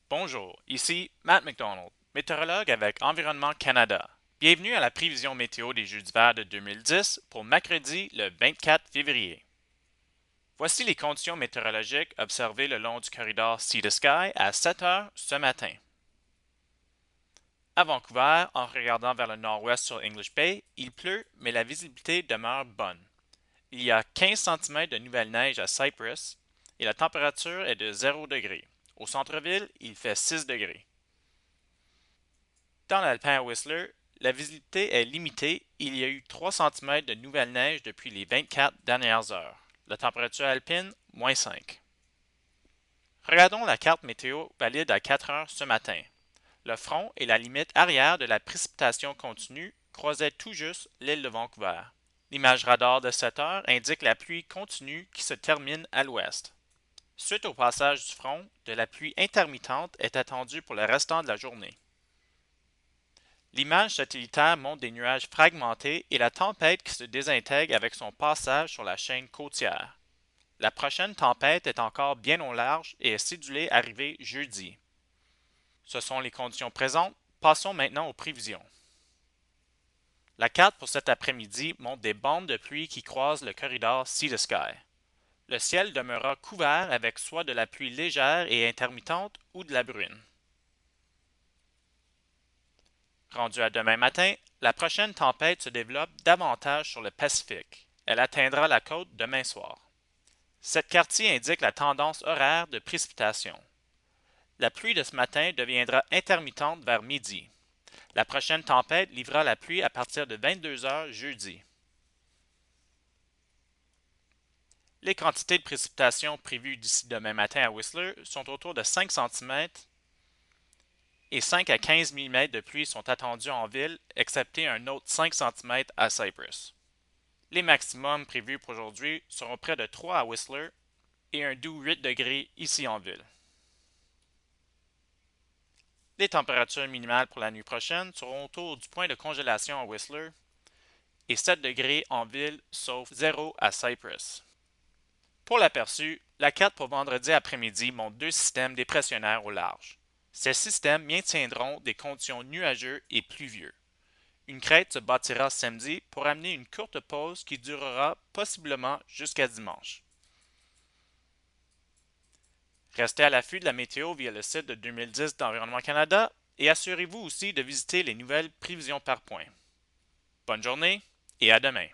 Bonjour, ici Matt McDonald, météorologue avec Environnement Canada. Bienvenue à la prévision météo des Jeux d'hiver de 2010 pour mercredi le 24 février. Voici les conditions météorologiques observées le long du corridor Sea to Sky à 7 heures ce matin. À Vancouver, en regardant vers le nord-ouest sur English Bay, il pleut, mais la visibilité demeure bonne. Il y a 15 cm de nouvelle neige à Cypress et la température est de 0 degré. Au centre-ville, il fait 6 degrés. Dans l'Alpin à Whistler, la visibilité est limitée. Il y a eu 3 cm de nouvelle neige depuis les 24 dernières heures. La température alpine, -5. Regardons la carte météo valide à 4 heures ce matin. Le front et la limite arrière de la précipitation continue croisaient tout juste l'île de Vancouver. L'image radar de 7 heures indique la pluie continue qui se termine à l'ouest. Suite au passage du front, de la pluie intermittente est attendue pour le restant de la journée. L'image satellitaire montre des nuages fragmentés et la tempête qui se désintègre avec son passage sur la chaîne côtière. La prochaine tempête est encore bien au large et est cédulée arriver jeudi. Ce sont les conditions présentes. Passons maintenant aux prévisions. La carte pour cet après-midi montre des bandes de pluie qui croisent le corridor Sea to Sky. Le ciel demeurera couvert avec soit de la pluie légère et intermittente ou de la bruine. Rendu à demain matin, la prochaine tempête se développe davantage sur le Pacifique. Elle atteindra la côte demain soir. Cette quartier indique la tendance horaire de précipitation. La pluie de ce matin deviendra intermittente vers midi. La prochaine tempête livrera la pluie à partir de 22 heures jeudi. Les quantités de précipitation prévues d'ici demain matin à Whistler sont autour de 5 cm et 5 à 15 mm de pluie sont attendus en ville, excepté un autre 5 cm à Cypress. Les maximums prévus pour aujourd'hui seront près de 3 à Whistler et un doux 8 degrés ici en ville. Les températures minimales pour la nuit prochaine seront autour du point de congélation à Whistler et 7 degrés en ville sauf 0 à Cypress. Pour l'aperçu, la carte pour vendredi après-midi montre deux systèmes dépressionnaires au large. Ces systèmes maintiendront des conditions nuageuses et pluvieux. Une crête se bâtira samedi pour amener une courte pause qui durera possiblement jusqu'à dimanche. Restez à l'affût de la météo via le site de 2010 d'Environnement Canada et assurez-vous aussi de visiter les nouvelles prévisions par point. Bonne journée et à demain.